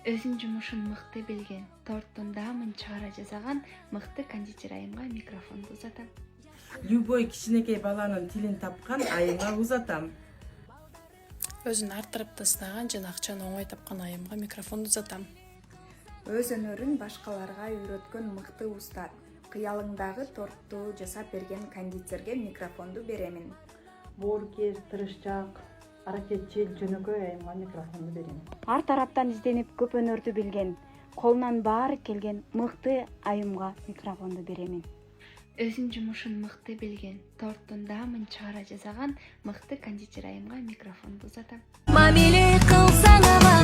Өзүн жумушун мыкты билген, торттун даамын чыгара жасаган мыкты кондитер айымга микрофонду узатам. Любой кичинекей баланын тилин тапкан айымга узатам. Өзүн артырып тастаган жана акчаны оңой тапкан айымга микрофонду узатам. Өз өнөрүн башкаларга үйрөткөн мыкты устат. Кыялыңдагы тортту жасап берген кондитерге микрофонду беремин. Боорукер, тырышчак, аракетчил, жөнөкөй айымга микрофонду берем. Ар тараптан изденип көп өнөрдү билген, колунан баары келген мыкты айымга микрофонду беремин. Өзүн жумушун мыкты билген, торттун даамын чыгара жасаган мыкты кондитер айымга микрофонду узатам. Мамиле кылсаң ага